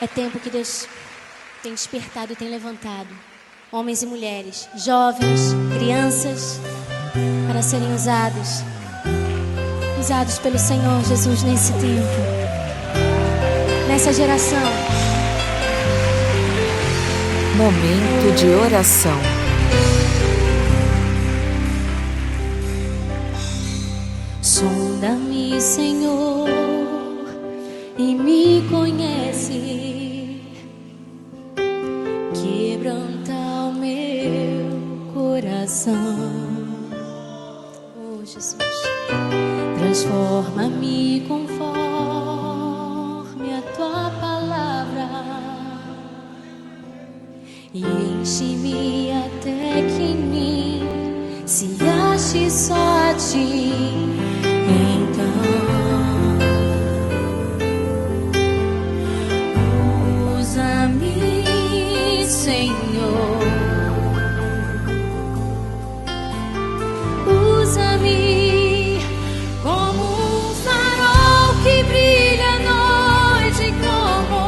É tempo que Deus tem despertado e tem levantado homens e mulheres, jovens, crianças, para serem usados pelo Senhor Jesus nesse tempo, nessa geração. Momento de oração. Sonda-me, Senhor, e me conhece. Quebranta o meu coração. Oh, Jesus. Transforma-me conforme a tua palavra e enche-me até que em mim se ache só a ti. Então usa-me, Senhor, usa-me como um farol que brilha à noite, como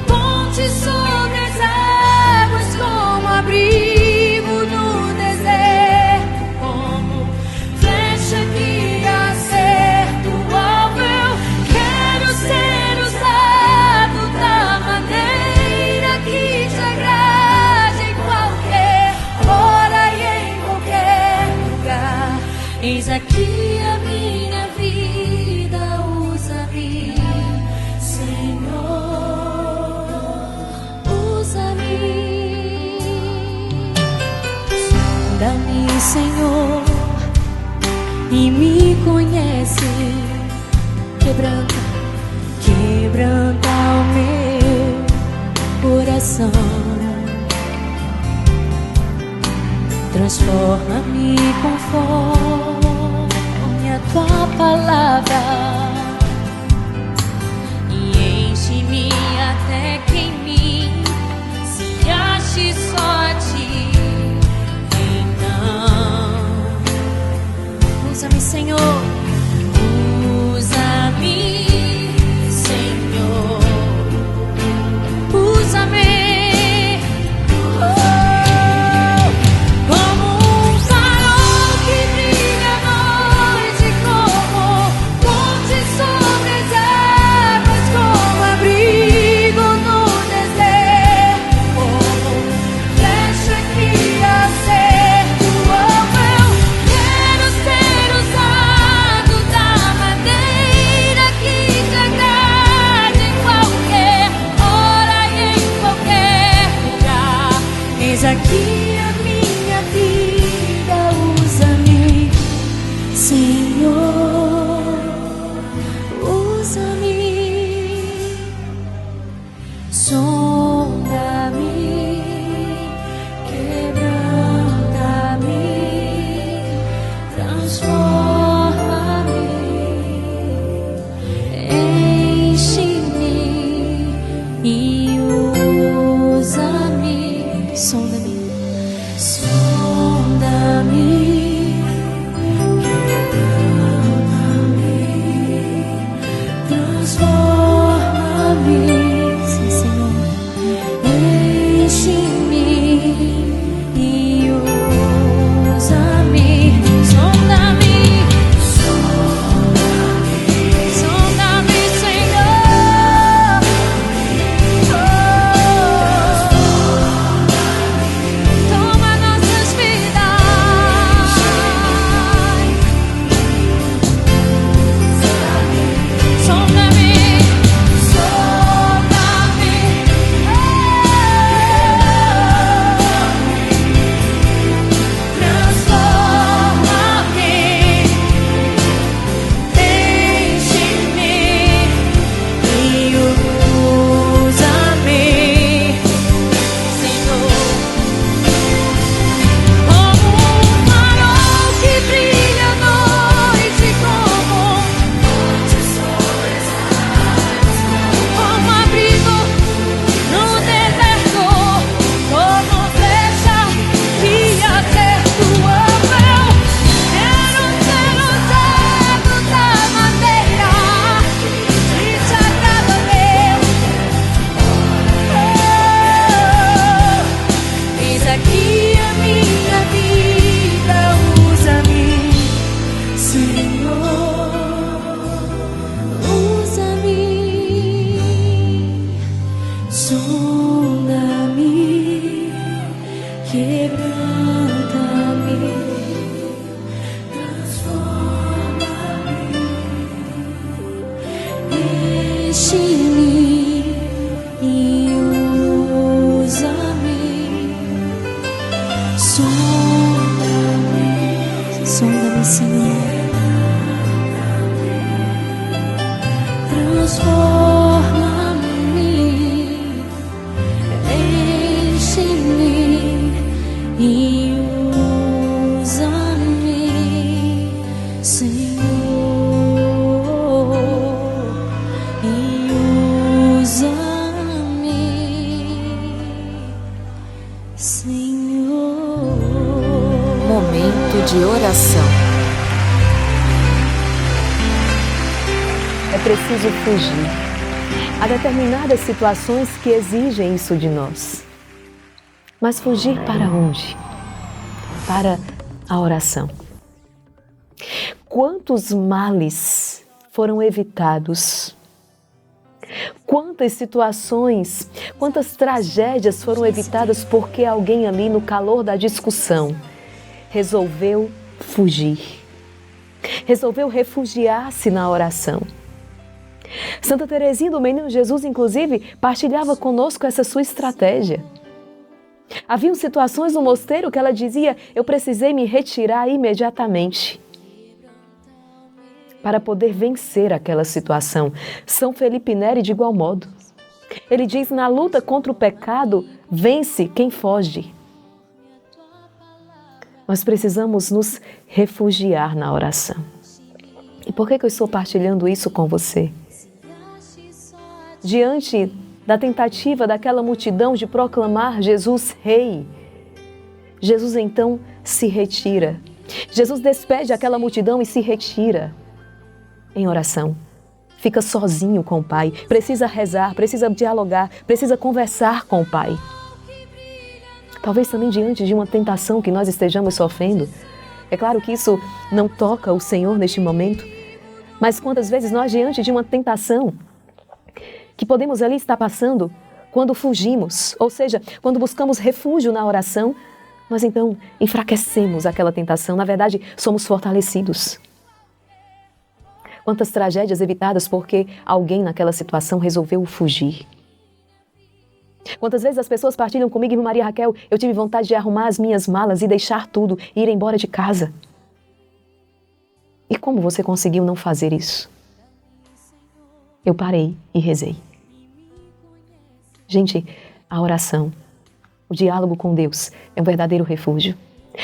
ponte sobre as águas, como abrigo no deserto, como flecha que acerta o alvo. Eu quero ser usado da maneira que te agrade, em qualquer hora e em qualquer lugar. Eis aqui a minha vida, usa-me, Senhor, usa-me. Sonda-me, Senhor, e me conhece. Quebranta o meu coração. Transforma-me conforme a tua palavra e enche-me até que em mim se ache só a ti. Então usa-me, Senhor, usa-me, Senhor, usa-me. Eis aqui a minha vida, usa-me, Senhor, usa-me. Sonda-me, quebranta-me, transforma-me, enche-me e usa-me. Sonda-me, sonda-me, quebranta-me, transforma-me. Sim, Senhor. Sonda-me, quebranta-me, transforma-me, enche-me e usa-me. Sonda-me, sonda-me, Senhor. Transforma-me, enche-me e usa-me, Senhor, e usa-me, Senhor. Momento de oração. É preciso fugir. Há determinadas situações que exigem isso de nós. Mas fugir para onde? Para a oração. Quantos males foram evitados? Quantas situações, quantas tragédias foram evitadas porque alguém ali no calor da discussão resolveu fugir. Resolveu refugiar-se na oração. Santa Teresinha do Menino Jesus, inclusive, partilhava conosco essa sua estratégia. Haviam situações no mosteiro que ela dizia: eu precisei me retirar imediatamente para poder vencer aquela situação. São Felipe Neri, de igual modo. Ele diz: na luta contra o pecado, vence quem foge. Nós precisamos nos refugiar na oração. E por que eu estou partilhando isso com você? Diante da tentativa daquela multidão de proclamar Jesus Rei, Jesus então se retira. Jesus despede aquela multidão e se retira em oração. Fica sozinho com o Pai, precisa rezar, precisa dialogar, precisa conversar com o Pai. Talvez também diante de uma tentação que nós estejamos sofrendo. É claro que isso não toca o Senhor neste momento, mas quantas vezes nós, diante de uma tentação que podemos ali estar passando, quando fugimos, ou seja, quando buscamos refúgio na oração, nós então enfraquecemos aquela tentação. Na verdade, somos fortalecidos. Quantas tragédias evitadas porque alguém naquela situação resolveu fugir. Quantas vezes as pessoas partilham comigo: irmã Maria Raquel, eu tive vontade de arrumar as minhas malas e deixar tudo e ir embora de casa. E como você conseguiu não fazer isso? Eu parei e rezei. Gente, a oração, o diálogo com Deus é um verdadeiro refúgio.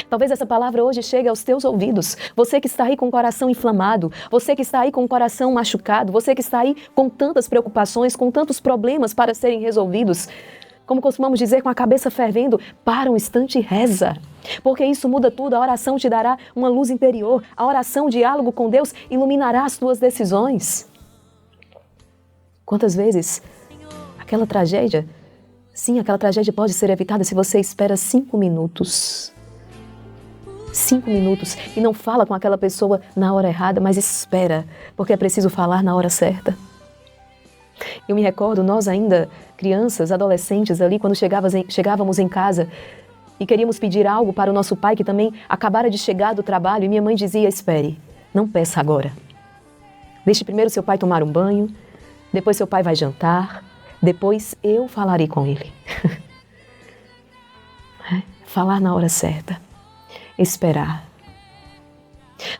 Talvez essa palavra hoje chegue aos teus ouvidos. Você que está aí com o coração inflamado, você que está aí com o coração machucado, você que está aí com tantas preocupações, com tantos problemas para serem resolvidos. Como costumamos dizer, com a cabeça fervendo, para um instante e reza. Porque isso muda tudo. A oração te dará uma luz interior. A oração, o diálogo com Deus, iluminará as tuas decisões. Quantas vezes aquela tragédia, sim, aquela tragédia pode ser evitada se você espera 5 minutos. 5 minutos e não fala com aquela pessoa na hora errada, mas espera, porque é preciso falar na hora certa. Eu me recordo, nós ainda crianças, adolescentes ali, quando chegávamos em casa e queríamos pedir algo para o nosso pai, que também acabara de chegar do trabalho, e minha mãe dizia: espere, não peça agora. Deixe primeiro seu pai tomar um banho, depois seu pai vai jantar, depois eu falarei com ele. Falar na hora certa. Esperar.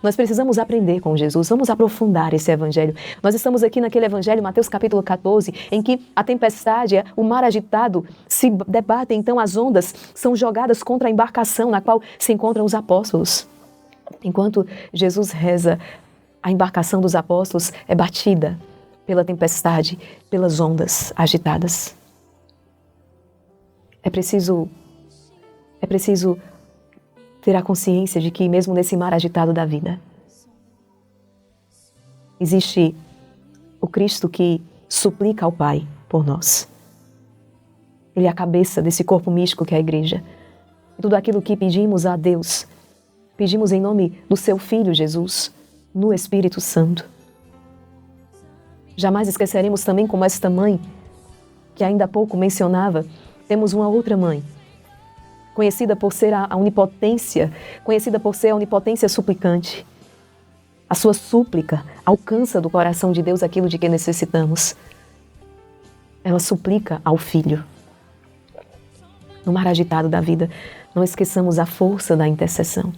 Nós precisamos aprender com Jesus, vamos aprofundar esse evangelho. Nós estamos aqui naquele evangelho, Mateus capítulo 14, em que a tempestade, o mar agitado se debatem, então as ondas são jogadas contra a embarcação na qual se encontram os apóstolos. Enquanto Jesus reza, a embarcação dos apóstolos é batida pela tempestade, pelas ondas agitadas. É preciso ter a consciência de que mesmo nesse mar agitado da vida, existe o Cristo que suplica ao Pai por nós. Ele é a cabeça desse corpo místico que é a igreja. E tudo aquilo que pedimos a Deus, pedimos em nome do seu Filho Jesus, no Espírito Santo. Jamais esqueceremos também como esta mãe que ainda há pouco mencionava, temos uma outra mãe, conhecida por ser a onipotência, conhecida por ser a onipotência suplicante. A sua súplica alcança do coração de Deus aquilo de que necessitamos. Ela suplica ao Filho. No mar agitado da vida, não esqueçamos a força da intercessão.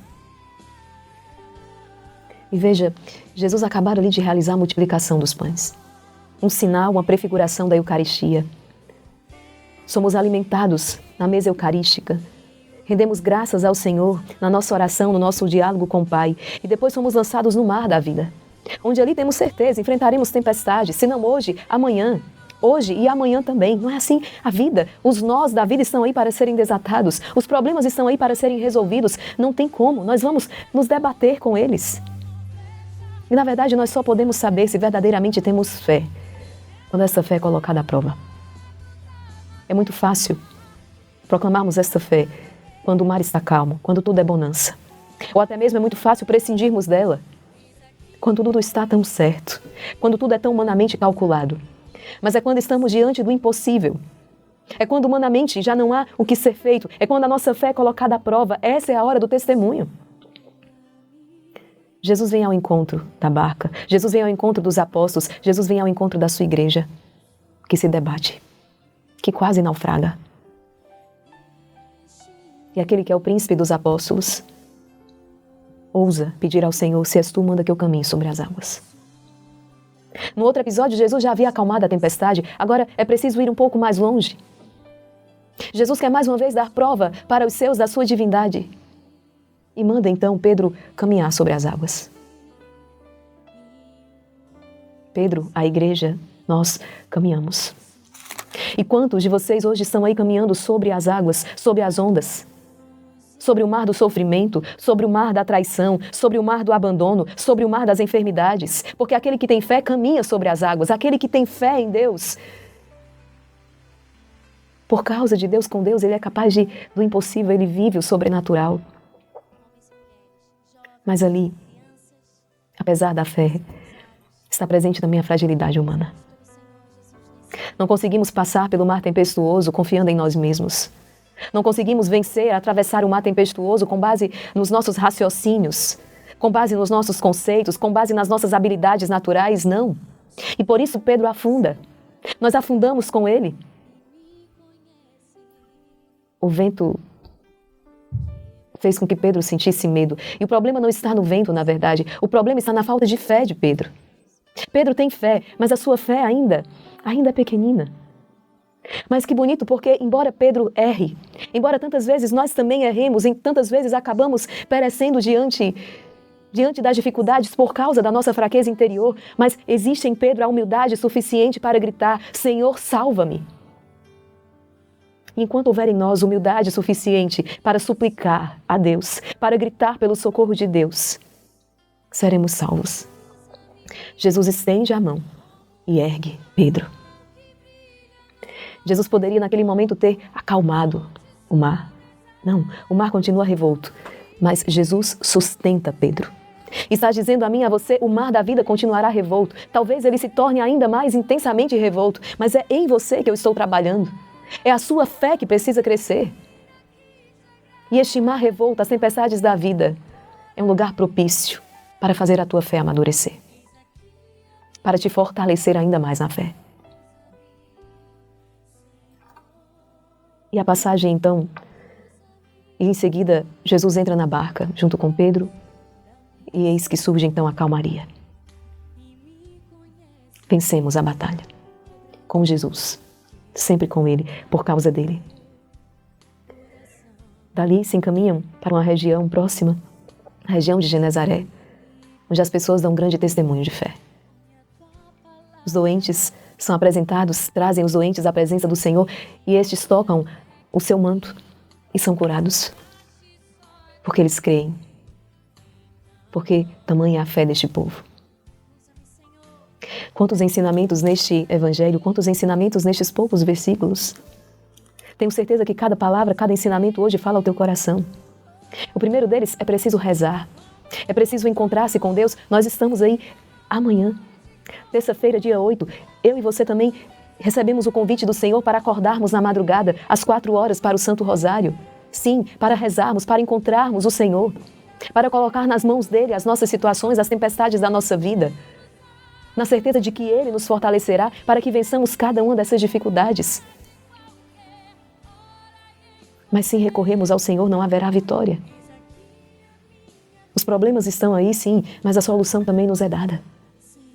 E veja, Jesus acabara ali de realizar a multiplicação dos pães. Um sinal, uma prefiguração da Eucaristia. Somos alimentados na mesa eucarística. Rendemos graças ao Senhor na nossa oração, no nosso diálogo com o Pai. E depois somos lançados no mar da vida, onde ali temos certeza, enfrentaremos tempestades, se não hoje, amanhã. Hoje e amanhã também. Não é assim a vida? Os nós da vida estão aí para serem desatados. Os problemas estão aí para serem resolvidos. Não tem como. Nós vamos nos debater com eles. E na verdade nós só podemos saber se verdadeiramente temos fé quando essa fé é colocada à prova. É muito fácil proclamarmos essa fé quando o mar está calmo, quando tudo é bonança. Ou até mesmo é muito fácil prescindirmos dela quando tudo está tão certo, quando tudo é tão humanamente calculado. Mas é quando estamos diante do impossível. É quando humanamente já não há o que ser feito. É quando a nossa fé é colocada à prova. Essa é a hora do testemunho. Jesus vem ao encontro da barca. Jesus vem ao encontro dos apóstolos. Jesus vem ao encontro da sua igreja, que se debate, que quase naufraga. E aquele que é o príncipe dos apóstolos ousa pedir ao Senhor: se és tu, manda que eu caminhe sobre as águas. No outro episódio, Jesus já havia acalmado a tempestade. Agora é preciso ir um pouco mais longe. Jesus quer mais uma vez dar prova para os seus da sua divindade. E manda então Pedro caminhar sobre as águas. Pedro, a igreja, nós caminhamos. E quantos de vocês hoje estão aí caminhando sobre as águas, sobre as ondas? Sobre o mar do sofrimento, sobre o mar da traição, sobre o mar do abandono, sobre o mar das enfermidades. Porque aquele que tem fé caminha sobre as águas, aquele que tem fé em Deus. Por causa de Deus, com Deus, ele é capaz do impossível, ele vive o sobrenatural. Mas ali, apesar da fé, está presente também a fragilidade humana. Não conseguimos passar pelo mar tempestuoso confiando em nós mesmos. Não conseguimos vencer, atravessar o mar tempestuoso com base nos nossos raciocínios, com base nos nossos conceitos, com base nas nossas habilidades naturais, não. E por isso Pedro afunda. Nós afundamos com ele. O vento fez com que Pedro sentisse medo. E o problema não está no vento, na verdade. O problema está na falta de fé de Pedro. Pedro tem fé, mas a sua fé ainda é pequenina. Mas que bonito, porque embora Pedro erre, embora tantas vezes nós também erremos, e tantas vezes acabamos perecendo diante das dificuldades por causa da nossa fraqueza interior, mas existe em Pedro a humildade suficiente para gritar: Senhor, salva-me. Enquanto houver em nós humildade suficiente para suplicar a Deus, para gritar pelo socorro de Deus, seremos salvos. Jesus estende a mão e ergue Pedro. Jesus poderia naquele momento ter acalmado o mar. Não, o mar continua revolto, mas Jesus sustenta Pedro. E está dizendo a mim e a você: o mar da vida continuará revolto. Talvez ele se torne ainda mais intensamente revolto, mas é em você que eu estou trabalhando. É a sua fé que precisa crescer. E este mar revolto, as tempestades da vida, é um lugar propício para fazer a tua fé amadurecer, para te fortalecer ainda mais na fé. E a passagem então, e em seguida Jesus entra na barca junto com Pedro, e eis que surge então a calmaria. Vencemos a batalha com Jesus, sempre com Ele, por causa dele. Dali se encaminham para uma região próxima, a região de Genezaré, onde as pessoas dão grande testemunho de fé. Os doentes são apresentados, trazem os doentes à presença do Senhor e estes tocam o seu manto e são curados. Porque eles creem. Porque tamanha é a fé deste povo. Quantos ensinamentos neste evangelho, quantos ensinamentos nestes poucos versículos. Tenho certeza que cada palavra, cada ensinamento hoje fala ao teu coração. O primeiro deles é preciso rezar. É preciso encontrar-se com Deus. Nós estamos aí amanhã. Terça-feira, dia 8, eu e você também Recebemos o convite do Senhor para acordarmos na madrugada, às 4 horas, para o Santo Rosário. Sim, para rezarmos, para encontrarmos o Senhor, para colocar nas mãos dele as nossas situações, as tempestades da nossa vida, na certeza de que ele nos fortalecerá para que vençamos cada uma dessas dificuldades. Mas se recorremos ao Senhor, não haverá vitória. Os problemas estão aí, sim, mas a solução também nos é dada.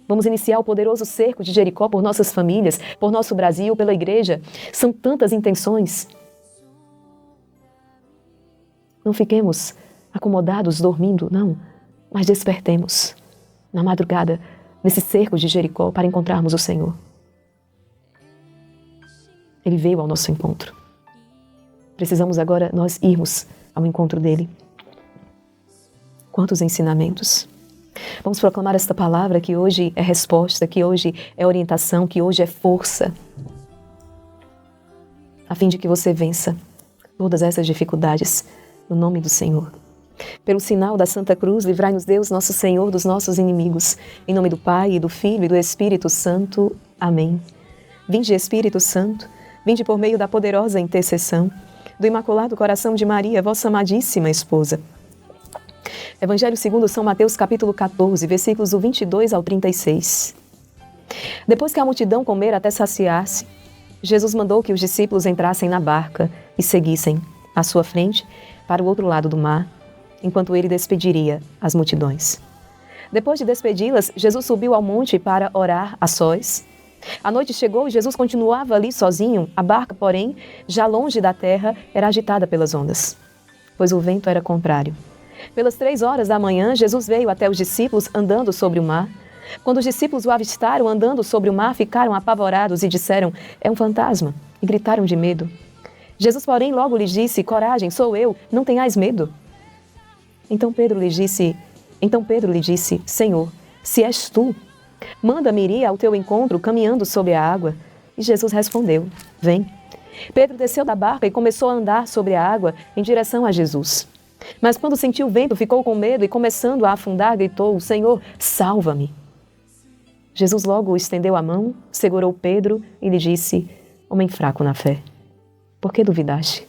Vamos iniciar o poderoso cerco de Jericó por nossas famílias, por nosso Brasil, pela igreja. São tantas intenções. Não fiquemos acomodados, dormindo, não, mas despertemos na madrugada, nesse cerco de Jericó, para encontrarmos o Senhor. Ele veio ao nosso encontro. Precisamos agora nós irmos ao encontro dele. Quantos ensinamentos! Vamos proclamar esta palavra que hoje é resposta, que hoje é orientação, que hoje é força, a fim de que você vença todas essas dificuldades no nome do Senhor. Pelo sinal da Santa Cruz, livrai-nos Deus, nosso Senhor, dos nossos inimigos. Em nome do Pai, e do Filho e do Espírito Santo. Amém. Vinde, Espírito Santo, vinde por meio da poderosa intercessão do Imaculado Coração de Maria, vossa amadíssima esposa. Evangelho segundo São Mateus, capítulo 14, versículos do 22 ao 36. Depois que a multidão comera até saciar-se, Jesus mandou que os discípulos entrassem na barca e seguissem à sua frente para o outro lado do mar, enquanto ele despediria as multidões. Depois de despedi-las, Jesus subiu ao monte para orar a sós. A noite chegou e Jesus continuava ali sozinho. A barca, porém, já longe da terra, era agitada pelas ondas, pois o vento era contrário. Pelas 3 horas da manhã, Jesus veio até os discípulos andando sobre o mar. Quando os discípulos o avistaram andando sobre o mar, ficaram apavorados e disseram: "É um fantasma", e gritaram de medo. Jesus, porém, logo lhes disse: "Coragem, sou eu, não tenhais medo." Então Pedro lhe disse: "Senhor, se és tu, manda-me ir ao teu encontro caminhando sobre a água." E Jesus respondeu: "Vem." Pedro desceu da barca e começou a andar sobre a água em direção a Jesus. Mas quando sentiu o vento, ficou com medo e, começando a afundar, gritou: "Senhor, salva-me." Jesus logo estendeu a mão, segurou Pedro e lhe disse: "Homem fraco na fé, por que duvidaste?"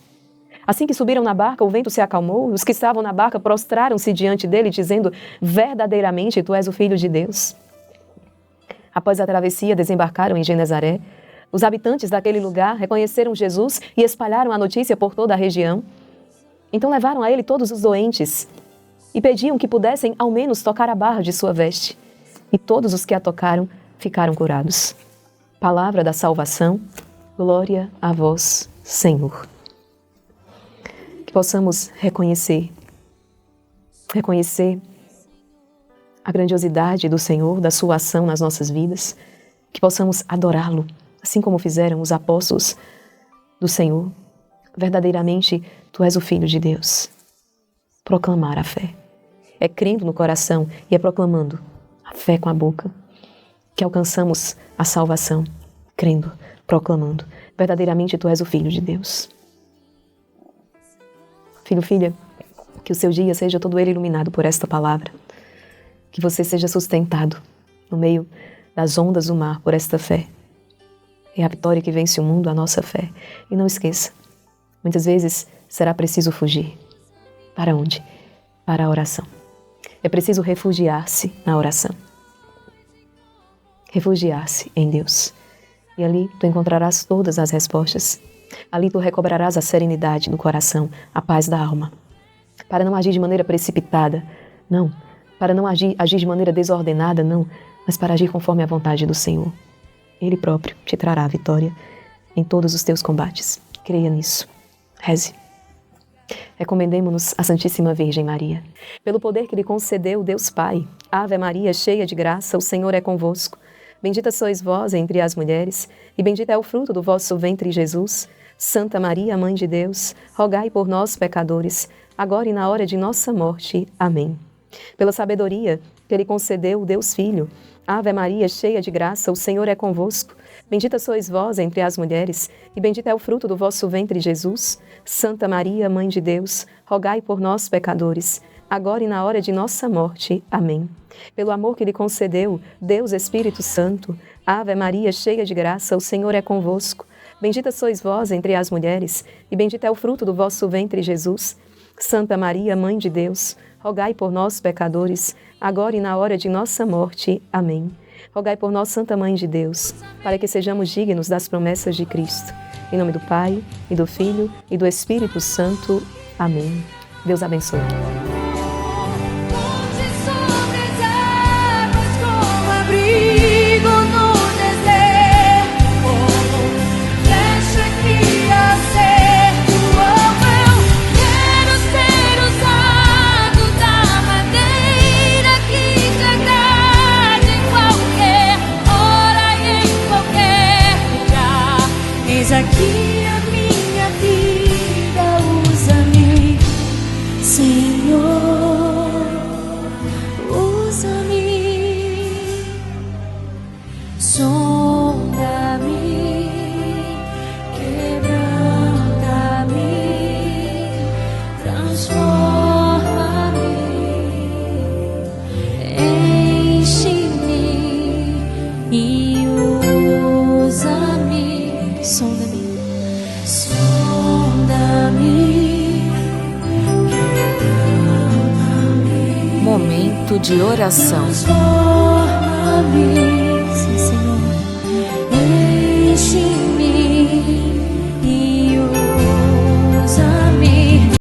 Assim que subiram na barca, o vento se acalmou. Os que estavam na barca prostraram-se diante dele, dizendo: "Verdadeiramente, tu és o Filho de Deus." Após a travessia, desembarcaram em Genezaré. Os habitantes daquele lugar reconheceram Jesus e espalharam a notícia por toda a região. Então levaram a ele todos os doentes e pediam que pudessem ao menos tocar a barra de sua veste. E todos os que a tocaram ficaram curados. Palavra da salvação, glória a vós, Senhor. Que possamos reconhecer a grandiosidade do Senhor, da sua ação nas nossas vidas, que possamos adorá-lo, assim como fizeram os apóstolos do Senhor. Verdadeiramente, tu és o Filho de Deus. Proclamar a fé. É crendo no coração e é proclamando a fé com a boca que alcançamos a salvação, crendo, proclamando. Verdadeiramente, tu és o Filho de Deus. Filho, filha, que o seu dia seja todo ele iluminado por esta palavra. Que você seja sustentado no meio das ondas do mar por esta fé. É a vitória que vence o mundo, a nossa fé. E não esqueça, muitas vezes será preciso fugir. Para onde? Para a oração. É preciso refugiar-se na oração. Refugiar-se em Deus. E ali tu encontrarás todas as respostas. Ali tu recobrarás a serenidade do coração, a paz da alma. Para não agir de maneira precipitada, não. Para não agir de maneira desordenada, não. Mas para agir conforme a vontade do Senhor. Ele próprio te trará a vitória em todos os teus combates. Creia nisso. Reze. Recomendemo-nos à Santíssima Virgem Maria. Pelo poder que lhe concedeu Deus Pai, Ave Maria, cheia de graça, o Senhor é convosco. Bendita sois vós entre as mulheres, e bendito é o fruto do vosso ventre, Jesus. Santa Maria, Mãe de Deus, rogai por nós, pecadores, agora e na hora de nossa morte. Amém. Pela sabedoria que lhe concedeu Deus Filho, Ave Maria, cheia de graça, o Senhor é convosco. Bendita sois vós entre as mulheres, e bendito é o fruto do vosso ventre, Jesus. Santa Maria, Mãe de Deus, rogai por nós, pecadores, agora e na hora de nossa morte. Amém. Pelo amor que lhe concedeu Deus Espírito Santo, Ave Maria, cheia de graça, o Senhor é convosco. Bendita sois vós entre as mulheres, e bendito é o fruto do vosso ventre, Jesus. Santa Maria, Mãe de Deus, rogai por nós, pecadores, agora e na hora de nossa morte. Amém. Rogai por nós, Santa Mãe de Deus, para que sejamos dignos das promessas de Cristo. Em nome do Pai, e do Filho, e do Espírito Santo. Amém. Deus abençoe. Aqui a minha vida, usa-me, Senhor, usa-me, sonda-me, quebranta-me, transforma-me, enche-me e usa-me, sonda-me. Momento de oração. Transforma-me, sim, Senhor.